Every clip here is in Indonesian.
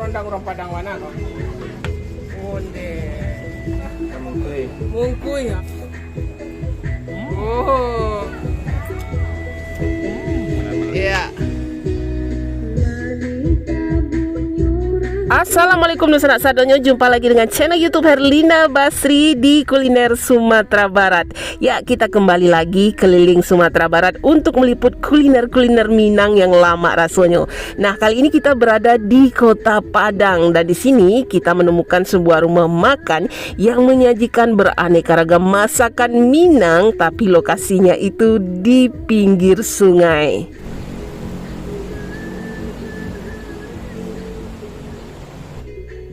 orang Padang mana kok? Onde. Mungkuy. Mungkuy ya. Oh. Iya. Assalamualaikum Nusa Sadonyo, jumpa lagi dengan channel YouTube Herlina Basri di Kuliner Sumatera Barat. Ya, kita kembali lagi keliling Sumatera Barat untuk meliput kuliner-kuliner Minang yang lama rasanya. Nah, kali ini kita berada di Kota Padang dan di sini kita menemukan sebuah rumah makan yang menyajikan beraneka ragam masakan Minang, tapi lokasinya itu di pinggir sungai.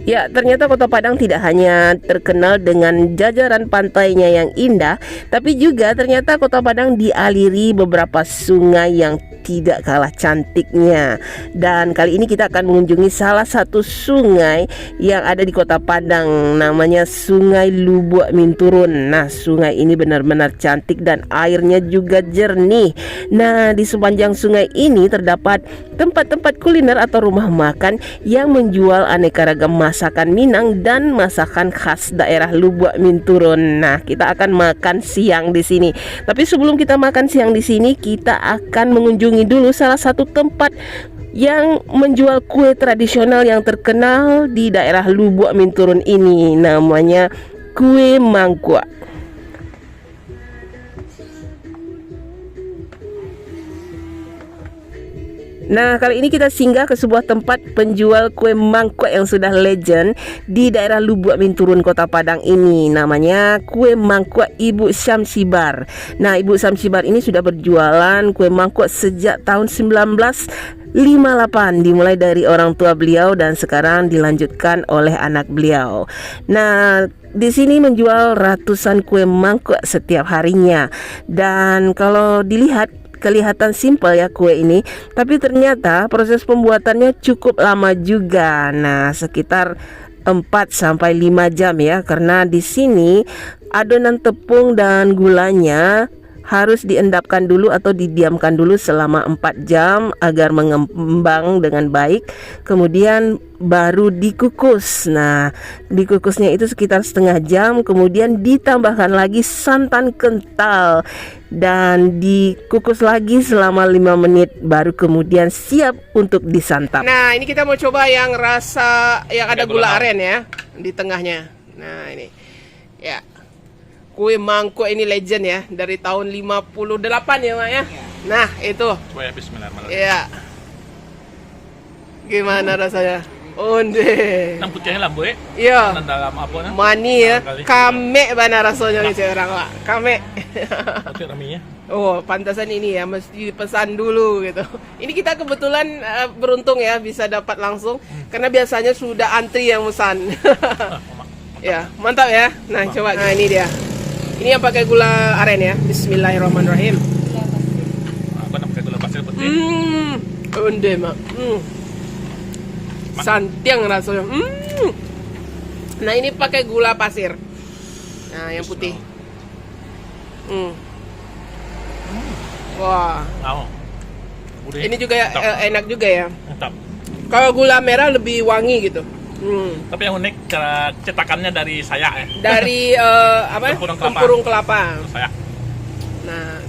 Ya, ternyata Kota Padang tidak hanya terkenal dengan jajaran pantainya yang indah, tapi juga ternyata Kota Padang dialiri beberapa sungai yang tidak kalah cantiknya. Dan kali ini kita akan mengunjungi salah satu sungai yang ada di Kota Padang, namanya Sungai Lubuk Minturun. Nah, sungai ini benar-benar cantik dan airnya juga jernih. Nah, di sepanjang sungai ini terdapat tempat-tempat kuliner atau rumah makan yang menjual aneka ragam masakan Minang dan masakan khas daerah Lubuk Minturun. Nah, kita akan makan siang di sini. Tapi sebelum kita makan siang di sini, kita akan mengunjungi dulu salah satu tempat yang menjual kue tradisional yang terkenal di daerah Lubuk Minturun ini, namanya Kue Mangkuak. Nah, kali ini kita singgah ke sebuah tempat penjual kue mangkuak yang sudah legend di daerah Lubuk Minturun, Kota Padang ini. Namanya Kue Mangkuak Ibu Syamsibar. Nah, Ibu Syamsibar ini sudah berjualan kue mangkuak sejak tahun 1958, dimulai dari orang tua beliau dan sekarang dilanjutkan oleh anak beliau. Nah, di sini menjual ratusan kue mangkuak setiap harinya. Dan kalau dilihat kelihatan simpel ya kue ini, tapi ternyata proses pembuatannya cukup lama juga. Nah, sekitar 4-5 jam ya, karena di sini adonan tepung dan gulanya harus diendapkan dulu atau didiamkan dulu selama 4 jam agar mengembang dengan baik. Kemudian baru dikukus. Nah, dikukusnya itu sekitar setengah jam. Kemudian ditambahkan lagi santan kental dan dikukus lagi selama 5 menit. Baru kemudian siap untuk disantap. Nah, ini kita mau coba yang rasa yang ada gula aren ya di tengahnya. Nah, ini ya, kue mangkuak ini legend ya, dari tahun 58 ya Mak ya. Nah, itu. Coba ya, bismillahirrahmanirrahim. Iya. Gimana rasanya? Onde. Nang putihnya lambu ya? Iya. Nang dalam apa nah? Mani ya. Kame bana rasanya nih orang Pak. Kame. Oke, raminya. Oh, pantasan ini ya, mesti dipesan dulu gitu. Ini kita kebetulan beruntung ya bisa dapat langsung, karena biasanya sudah antri yang pesan. Ya, mantap ya. Nah, coba. Nah, ini dia. Ini yang pakai gula aren ya. Bismillahirrahmanirrahim. Apa namanya pakai gula pasir putih? Onde mak. Santiang rasanya. Nah, ini pakai gula pasir. Nah, yang putih. Wah. Wow. Gurih. Ini juga enak juga ya. Mantap. Kalau gula merah lebih wangi gitu. Tapi yang unik cara cetakannya dari saya ya. Dari apa? Tempurung kelapa. Saya. Nah,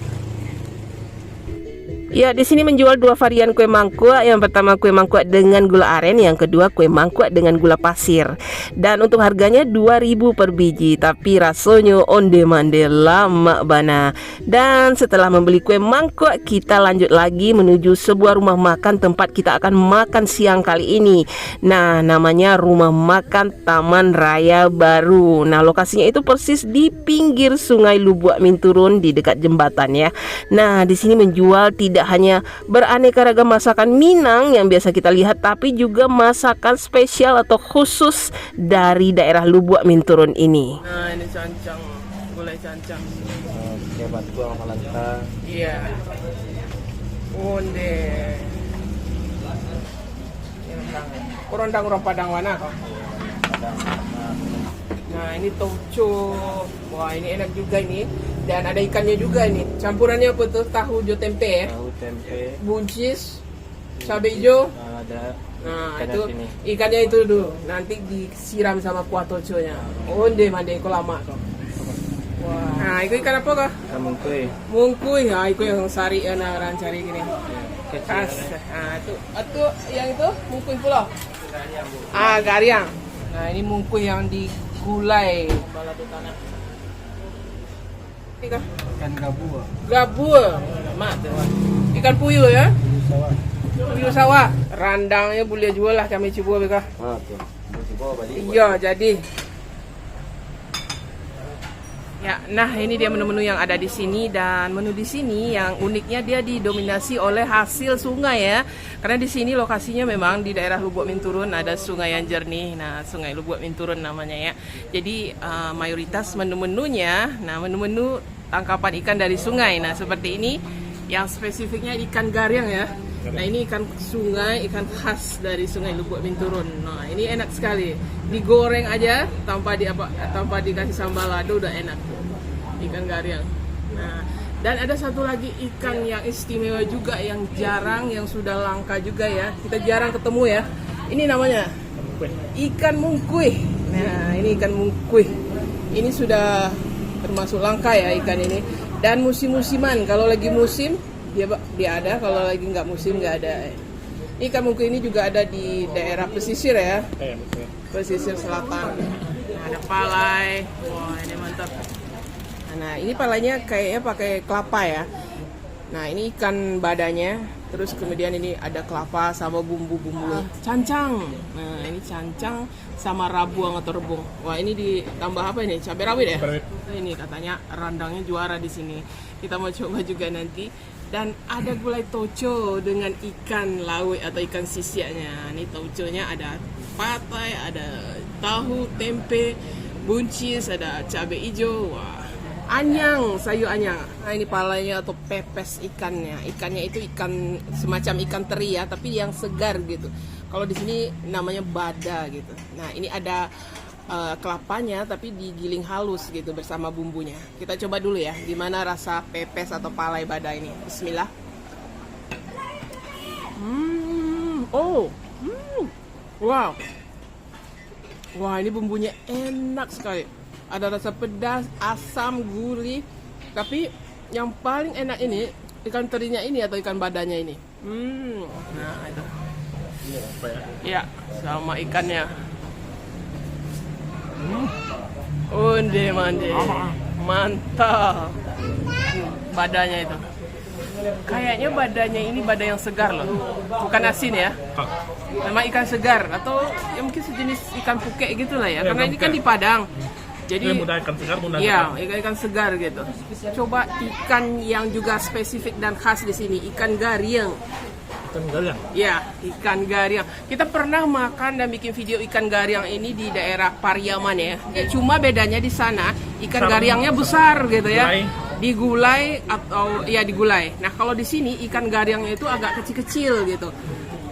ya, di sini menjual 2 varian kue mangkuak. Yang pertama kue mangkuak dengan gula aren, yang kedua kue mangkuak dengan gula pasir. Dan untuk harganya 2.000 per biji, tapi rasanya onde-mande lama bana. Dan setelah membeli kue mangkuak, kita lanjut lagi menuju sebuah rumah makan tempat kita akan makan siang kali ini. Nah, namanya Rumah Makan Taman Raya Baru. Nah, lokasinya itu persis di pinggir Sungai Lubuk Minturun di dekat jembatan ya. Nah, di sini menjual tidak hanya beraneka ragam masakan Minang yang biasa kita lihat, tapi juga masakan spesial atau khusus dari daerah Lubuk Minturun ini. Nah, ini cancang, gulai cancang. Oke, batu sama lantang. Iya. Onde. Orang Padang mana kok? Nah, ini toco. Wah, ini enak juga ini. Dan ada ikannya juga ini. Campurannya apa tuh? Tahu jo tempe ya? Tahu tempe, buncis, cabai hijau, ada. Nah, Ikannya itu sini. ikannya itu dulu. Nanti disiram sama kuah toconya. Onde mande ko lama kok. Wah. Nah, itu ikan apa kok? Ikan mungkui. Mungkui. Nah, itu yang sari ya nah orang cari gini. Kecil. Kas. Nah, itu yang itu mungkui pula. Ah, gariang. Nah, ini mungkui yang digulai. Balado tanah. Ikan Ikan gabua. gabul. Mak, ikan puyuh ya. Sawah. Puyuh sawah. Randangnya boleh jual lah kami coba beka. Ah tuh. Masih bawa balik. Iya, jadi. Ya, nah ini dia menu-menu yang ada di sini, dan menu di sini yang uniknya dia didominasi oleh hasil sungai ya. Karena di sini lokasinya memang di daerah Lubuk Minturun, ada sungai yang jernih. Nah, Sungai Lubuk Minturun namanya ya. Jadi mayoritas menu-menunya, nah menu-menu tangkapan ikan dari sungai. Nah, seperti ini yang spesifiknya ikan gariang ya. Nah, ini ikan sungai, ikan khas dari Sungai Lubuk Minturun. Nah, ini enak sekali. Digoreng aja tanpa dikasih sambal lado udah enak. Ikan gariang. Nah, dan ada satu lagi ikan yang istimewa juga, yang jarang, yang sudah langka juga ya. Kita jarang ketemu ya. Ini namanya ikan mungkui. Nah, ini ikan mungkui. Ini sudah termasuk langka ya ikan ini. Dan musim-musiman, kalau lagi musim dia ada, kalau lagi nggak musim nggak ada. Ikan mungkui ini juga ada di daerah pesisir ya, pesisir selatan. Nah, ada palai, wah ini mantap. Nah, ini palanya kayaknya pakai kelapa ya. Nah, ini ikan badannya, terus kemudian ini ada kelapa sama bumbu-bumbu cancang. Nah, ini cancang sama rabuang atau rebung. Wah, ini ditambah apa ini? Cabai rawit ya? Ini katanya randangnya juara di sini. Kita mau coba juga nanti. Dan ada gulai toco dengan ikan laut atau ikan sisiaknya. Ini toconya ada patai, ada tahu, tempe, buncis, ada cabai hijau. Wah, anyang, sayur anyang. Nah, ini palanya atau pepes ikannya. Ikannya itu ikan semacam ikan teri ya, tapi yang segar gitu. Kalau di sini namanya bada gitu. Nah, ini ada kelapanya tapi digiling halus gitu bersama bumbunya. Kita coba dulu ya, gimana rasa pepes atau palai bada ini. Bismillah. Wow. Wah, ini bumbunya enak sekali. Ada rasa pedas, asam, gurih. Tapi yang paling enak ini ikan terinya ini atau ikan badanya ini. Nah, itu. Ya, sama ikannya. Onde mande. Mantap. Badanya itu. Kayaknya badanya ini bada yang segar loh. Bukan asin ya. Memang ikan segar atau ya mungkin sejenis ikan puke gitu lah ya. Karena ini kan di Padang. Jadi mudah ikan segar, iya, ikan segar gitu. Coba ikan yang juga spesifik dan khas di sini, ikan gariang. Ikan gariang. Ya, ikan gariang. Kita pernah makan dan bikin video ikan gariang ini di daerah Pariaman ya. Cuma bedanya di sana ikan gariangnya besar gitu ya. Digulai atau ya digulai. Nah, kalau di sini ikan gariangnya itu agak kecil-kecil gitu.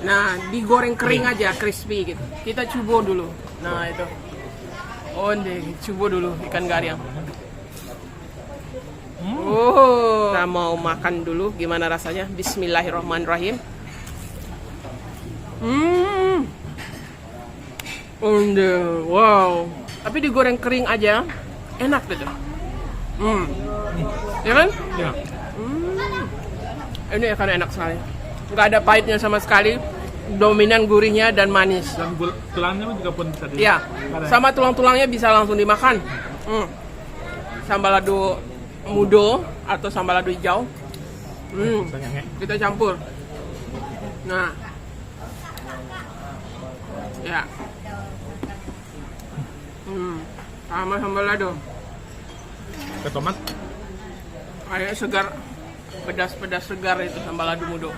Nah, digoreng kering aja, crispy gitu. Kita coba dulu. Nah, itu. Onde, coba dulu ikan gariang. Oh, kita mau makan dulu. Gimana rasanya? Bismillahirrahmanirrahim. Onde, wow. Tapi digoreng kering aja, enak gitu. Ya kan? Ya. Ini akan enak sekali. Nggak ada pahitnya sama sekali. Dominan gurihnya dan manis. Dan tulangnya juga pun bisa Ya, sama tulang-tulangnya bisa langsung dimakan. Sambal lado mudo atau sambal lado hijau. Kita campur. Nah, ya. Sama sambal lado. ke tomat. Kayak segar, pedas-pedas segar itu sambal lado mudo.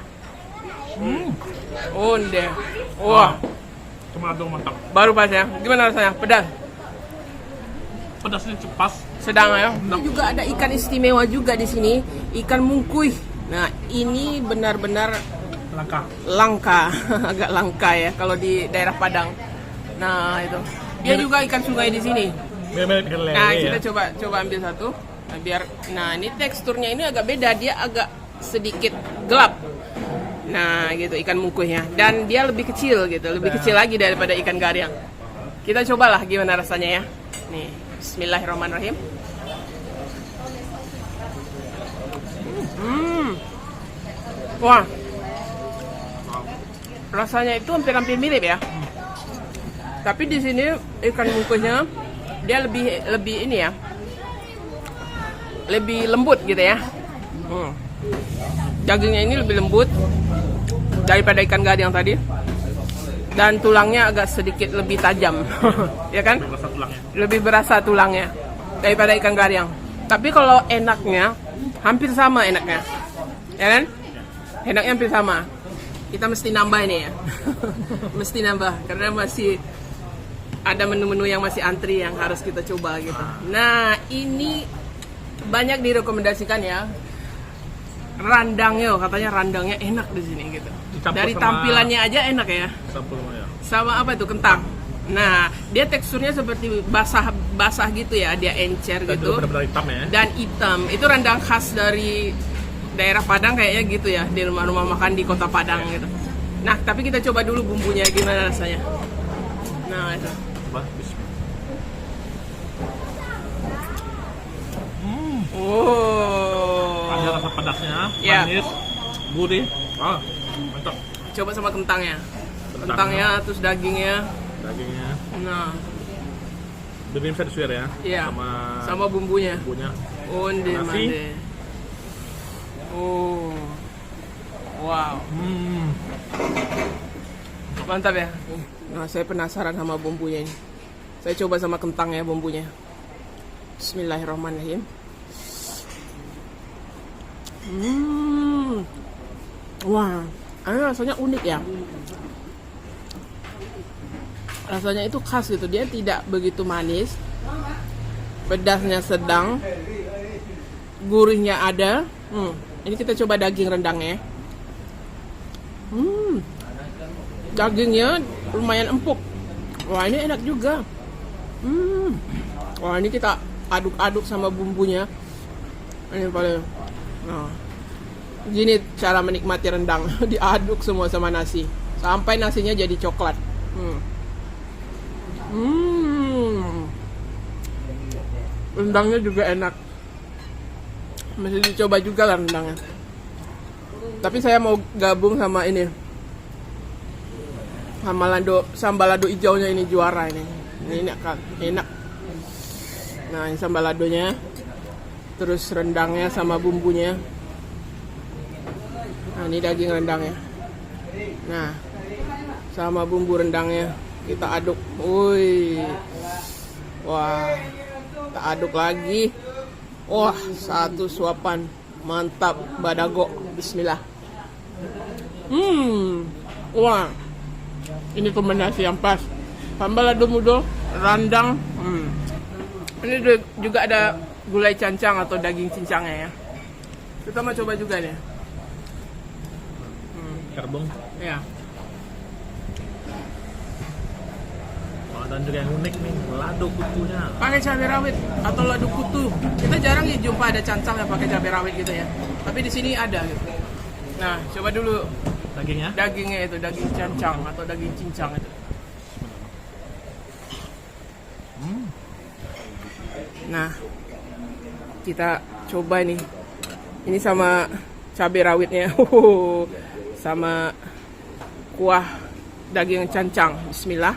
Onde. Wah, Tomat dong mantap. baru pas ya. Gimana rasanya? Pedas? Pedasnya cepat. Sedang ya. Ini juga ada ikan istimewa juga di sini, ikan mungkui. Nah, ini benar-benar langka, agak langka ya kalau di daerah Padang. Nah, itu. Dia juga ikan sungai di sini. Nah, kita coba ambil satu. Nah, ini teksturnya ini agak beda, dia agak sedikit gelap. Nah, gitu ikan mungkuhnya. Dan dia lebih kecil gitu, lebih kecil lagi daripada ikan gariang. Kita cobalah gimana rasanya ya. Nih, bismillahirrahmanirrahim. Wah. Rasanya itu hampir-hampir mirip ya. Tapi di sini ikan mungkuhnya dia lebih ini ya. Lebih lembut gitu ya. Dagingnya ini lebih lembut daripada ikan gariang tadi. Dan tulangnya agak sedikit lebih tajam. Ya kan? Lebih berasa tulangnya daripada ikan gariang. Tapi kalau enaknya hampir sama enaknya. Ya kan? Enaknya hampir sama. Kita mesti nambah ini ya. Mesti nambah karena masih ada menu-menu yang masih antri yang harus kita coba gitu. Nah, ini banyak direkomendasikan ya. Randangnya, katanya randangnya enak di sini gitu. Dicampur Dari sama- tampilannya aja enak ya. Ya. Sama apa itu kentang. Nah, dia teksturnya seperti basah gitu ya, dia encer Dan gitu. juga benar-benar hitam ya. Dan hitam. Itu rendang khas dari daerah Padang kayaknya gitu ya, di rumah-rumah makan di kota Padang gitu. Nah, tapi kita coba dulu bumbunya gimana rasanya. Nah, itu. Coba, bismillah. Oh. Ada rasa pedasnya, Ya. manis, gurih. Mantap. Coba sama kentangnya. Kentangnya terus dagingnya. Dagingnya. Nah, Daging bisa disuir ya. iya. Sama Sama bumbunya. bumbunya. Onde Nasi. mande. Oh. Wow. Mantap ya. Nah, saya penasaran sama bumbunya ini. Saya coba sama kentangnya bumbunya. Bismillahirrahmanirrahim. Wah, ini rasanya unik ya. Rasanya itu khas gitu. Dia tidak begitu manis. Pedasnya sedang. Gurihnya ada. Ini kita coba daging rendangnya. Dagingnya lumayan empuk. Wah, ini enak juga. Wah, ini kita aduk-aduk sama bumbunya. Ini paling. Nah, gini cara menikmati rendang. Diaduk semua sama nasi sampai nasinya jadi coklat. Rendangnya juga enak. Mesti dicoba juga lah rendangnya. Tapi saya mau gabung sama ini. Sama sambal lado hijaunya ini juara ini. Ini enak kan? Enak. Nah, ini sambal ladonya. Terus rendangnya sama bumbunya. Nah, ini daging rendangnya. Nah, sama bumbu rendangnya kita aduk. Wih. Wah. Kita aduk lagi. Wah, satu suapan. Mantap, badago. Bismillah. Wah. Ini kombinasi yang pas. Sambal lado mudo, rendang. Ini juga ada gulai cancang atau daging cincangnya ya. Kita mau coba juga nih. Kerbung. Ya. Dan juga yang unik nih, lado kutunya. Pakai cabai rawit atau lado kutu. Kita jarang ya jumpa ada cancang yang pakai cabai rawit gitu ya. Tapi di sini ada gitu. Nah, coba dulu Dagingnya. dagingnya itu, daging cancang atau daging cincang itu. Nah, kita coba nih. Ini sama cabai rawitnya. Sama kuah daging cancang. Bismillah.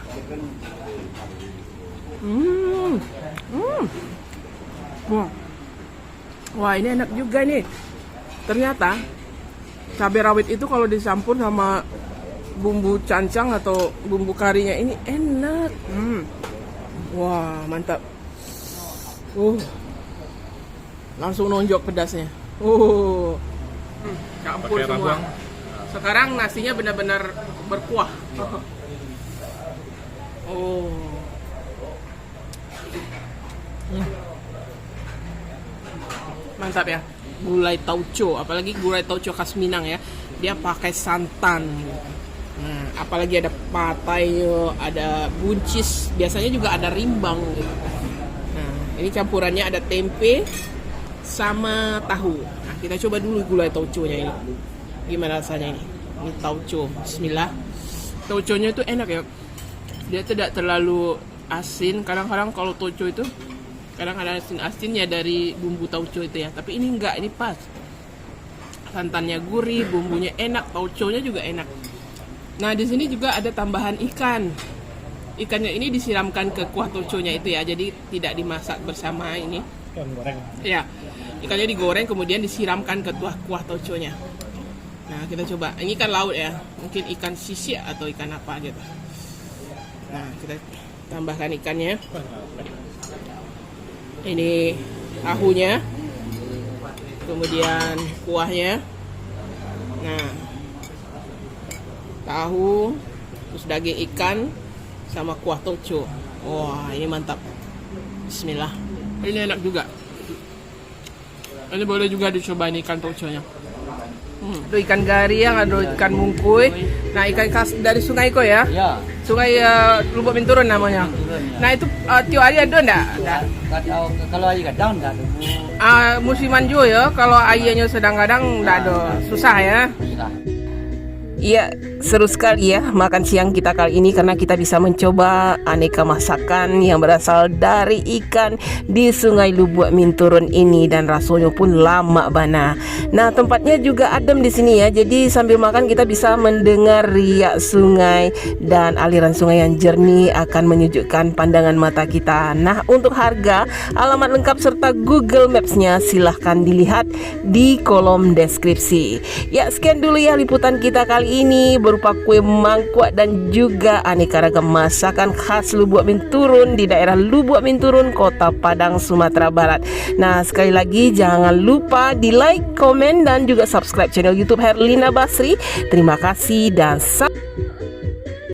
Wah, ini enak juga nih. Ternyata cabai rawit itu kalau dicampur sama bumbu cancang atau bumbu karinya ini enak. Wah, mantap. Langsung nonjok pedasnya. Campur Pakai semua. raguang. Sekarang nasinya benar-benar berkuah. Mantap ya. Gulai tauco, apalagi gulai tauco khas Minang ya. Dia pakai santan. Nah, apalagi ada patayo, ada buncis, biasanya juga ada rimbang gitu. Nah, ini campurannya ada tempe sama tahu. Nah, kita coba dulu gulai tauconya ini. Gimana rasanya ini? Ini tauco. Bismillah. Tauconya itu enak ya. Dia tidak terlalu asin. Kadang-kadang kalau tauco itu kadang ada asin-asinnya dari bumbu tauco itu ya. Tapi ini enggak, ini pas. Santannya gurih, bumbunya enak, tauconya juga enak. Nah, di sini juga ada tambahan ikan. Ikannya ini disiramkan ke kuah tauconya itu ya. Jadi tidak dimasak bersama ini. Ikan goreng. Ya. Ikannya digoreng kemudian disiramkan ke kuah tauconya. Nah, kita coba. Ini kan laut ya. Mungkin ikan sisik atau ikan apa gitu. Nah, kita tambahkan ikannya. Ini tahunya. Kemudian kuahnya. Nah, tahu, terus daging ikan sama kuah tauco. Wah, ini mantap. Bismillah. Ini enak juga. Ini boleh juga dicoba ini ikan tauconya. Itu ikan gariang, ada ikan mungkuy. Nah, ikan khas dari Sungai Ko ya. Ya. Sungai Lubuk Binturun namanya. Nah, itu tiap hari ada enggak? Kalau air kadang enggak ada. Musiman juga ya. Kalau airnya sedang kadang enggak ada. Susah ya. Susah. Iya, seru sekali ya makan siang kita kali ini karena kita bisa mencoba aneka masakan yang berasal dari ikan di Sungai Lubuk Binturun ini dan rasanya pun lama bana. Nah, tempatnya juga adem di sini ya. Jadi sambil makan kita bisa mendengar riak sungai dan aliran sungai yang jernih akan menyejukkan pandangan mata kita. Nah, untuk harga, alamat lengkap serta Google Maps-nya silahkan dilihat di kolom deskripsi. Ya, sekian dulu ya liputan kita kali ini berupa kue mangkuak dan juga aneka ragam masakan khas Lubuk Binturun di daerah Lubuk Binturun, Kota Padang, Sumatera Barat. Nah, sekali lagi jangan lupa di like, komen dan juga subscribe channel YouTube Herlina Basri. Terima kasih dan sampai